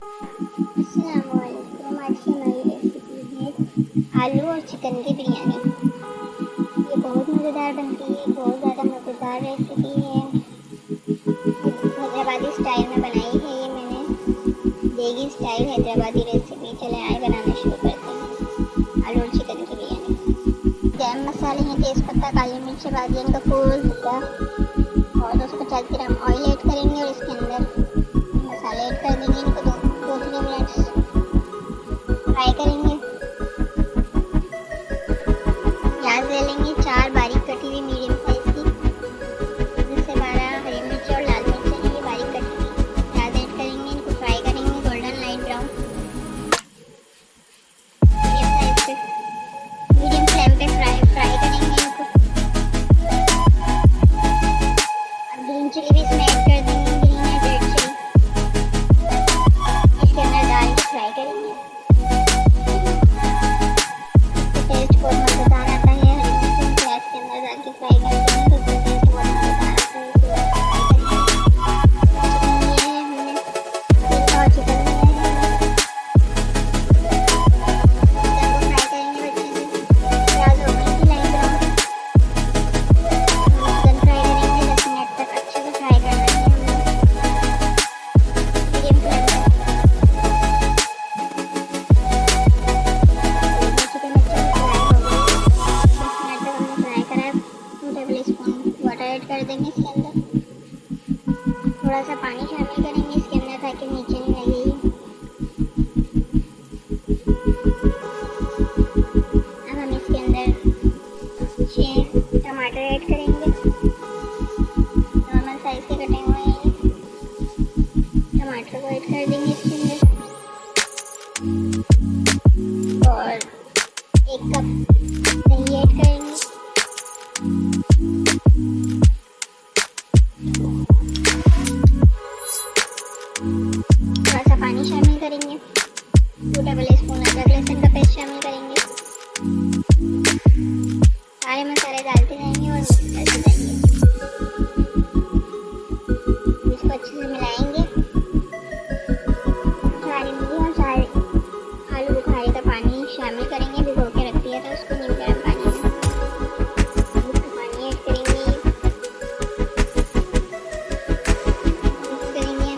अस्सलामुअलैकुम। आज की हमारी रेसिपी है आलू और चिकन की बिरयानी। ये बहुत मज़ेदार बनती है, बहुत ज़्यादा मज़ेदार रेसिपी है। हैदराबादी स्टाइल में बनाई है ये मैंने, देगी स्टाइल हैदराबादी रेसिपी। चले आए बनाना शुरू करते हैं आलू और चिकन की बिरयानी। गरम मसाले हैं, तेज़पत्ता, काली मिर्च, बादियन का फूल, जीरा और 250 ग्राम ऑयल ऐड करेंगे और इसके अंदर मसाले ऐड कर देंगे। इनको 2-3 मिनट फ्राई करेंगे। प्याज ले लेंगे 4 बारीक कटी हुई मीडियम साइज की, 10 से 12 हरी मिर्च और लाल मिर्च लेंगे बारीक कटी हुई। प्याज ऐड करेंगे, इनको फ्राई करेंगे golden light brown medium flame पे फ्राई करेंगे इनको। और ग्रीन चिली भी इसमें ऐड कर देंगे, ग्रीन या रेड चिली। इसके अंदर डाल के फ्राई करेंगे। टेस्ट बहुत मज़ेदार आता है। हरी मिर्च प्याज के अंदर डाल के फ्राई करते हैं तो टेस्ट बहुत मज़ेदार आता है। चिकन लिया है हमने, और चिकन लिया है। चिकन को फ्राई करेंगे अच्छे से। प्याज हो गई थी लाइट ब्राउन, चिकन फ्राई करेंगे 10 मिनट तक अच्छे से फ्राई करना है हमने मीडियम फ्लेम पे। चिकन अच्छे से फ्राई हो गई, 10 मिनट तक हमने फ्राई करा है। 2 टेबल स्पून वाटर ऐड कर देंगे इसके अंदर। थोड़ा सा पानी शामिल करेंगे इसके अंदर ताकि नीचे नहीं लगेगी। अब हम इसके अंदर 6 टमाटर ऐड करेंगे, नॉर्मल साइज के कटे हुए हैं ये। टमाटर को ऐड कर देंगे इसके अंदर और 1 कप दही ऐड करेंगे। थोड़ा सा पानी शामिल करेंगे। 2 टेबल स्पून अदरक लहसुन का पेस्ट शामिल करेंगे। सारे मसाले डालते जाएंगे और मिक्स करते जाएंगे। इसको अच्छे से मिलाएंगे। सारी मूली और सारे आलू बुखारे का पानी शामिल करेंगे। भिगो के रख दिया था उसको नीम गर्म पानी में, उसका पानी ऐड करेंगे। मिक्स करेंगे।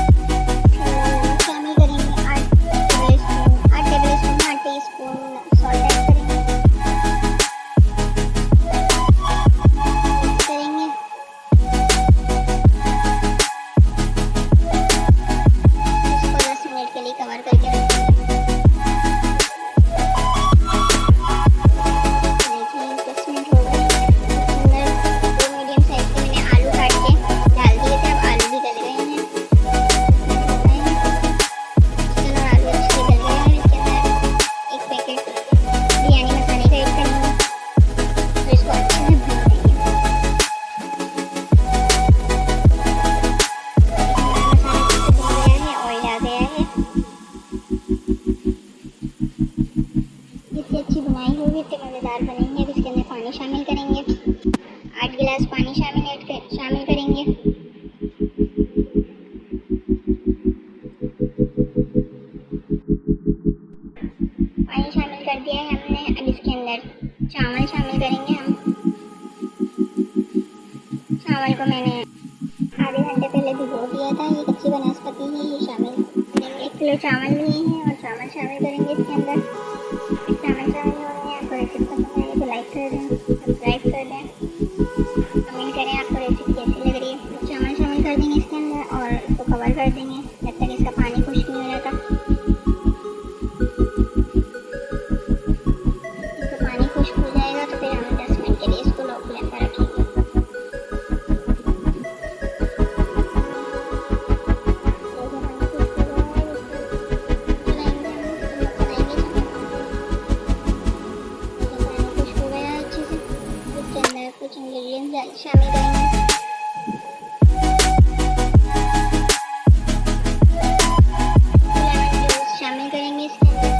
नमक शामिल करेंगे 8 टीस्पून सॉल्ट ऐड करेंगे। मिक्स करेंगे। इसको 10 मिनट के लिए कवर करके रखेंगे। देखिए 10 मिनट हो गए। इसके अंदर 2 मीडियम साइज के मैंने आलू काट के डाल दिए थे। अब आलू भी गल गए हैं। चिकन और आलू अच्छे से गल गए हैं। इसके अंदर 1 पैकेट बिरयानी मसाले का ऐड करेंगे तो इसको अच्छे से भून लेंगे। मसाला अच्छे से भून गया है, ऑयल आ गया है। जितनी अच्छी बुनाई होगी उतने मज़ेदार बनेंगे। अब इसके अंदर पानी शामिल करेंगे। 8 गिलास पानी शामिल करेंगे। पानी शामिल कर दिया है हमने। अब इसके अंदर चावल शामिल करेंगे हम। चावल को मैंने आधे घंटे पहले भिगो दिया था। ये कच्ची बनस्पति है, ये शामिल करेंगे। 1 किलो चावल लिए हैं और चावल शामिल करेंगे इसके अंदर। चावल शामिल हो रहे हैं। आपको रेसिपी पसंद आए तो लाइक कर दें, सब्सक्राइब कर दें, कमेंट करें आपको रेसिपी कैसी लग रही है। चावल शामिल कर देंगे इसके अंदर और इसको कवर कर देंगे जब तक इसका पानी खुश्क नहीं हो जाता। इसका पानी खुश्क हो जाएगा तो फिर हम 10 मिनट के लिए इसको लो फ्लेम पर रखेंगे। कुछ इंग्रेडिएंट्स शामिल करेंगे। लेमन जूस शामिल करेंगे इसके अंदर।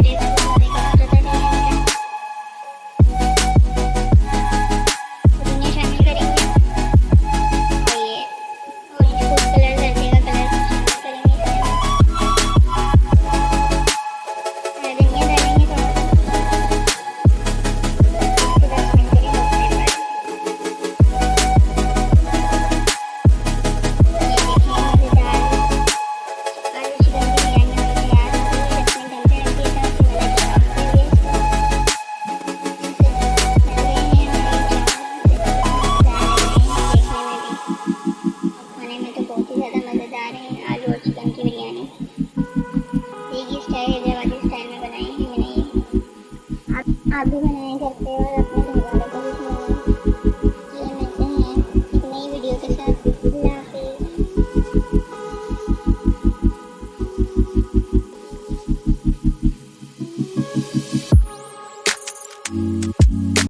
टेस्ट बहुत ज़्यादा आता है। आप भी बनाएं घर पे और अपने घर वालों को भी खिलाएं। चलिए मिलते हैं एक नई वीडियो के साथ। अल्लाह हाफिज़।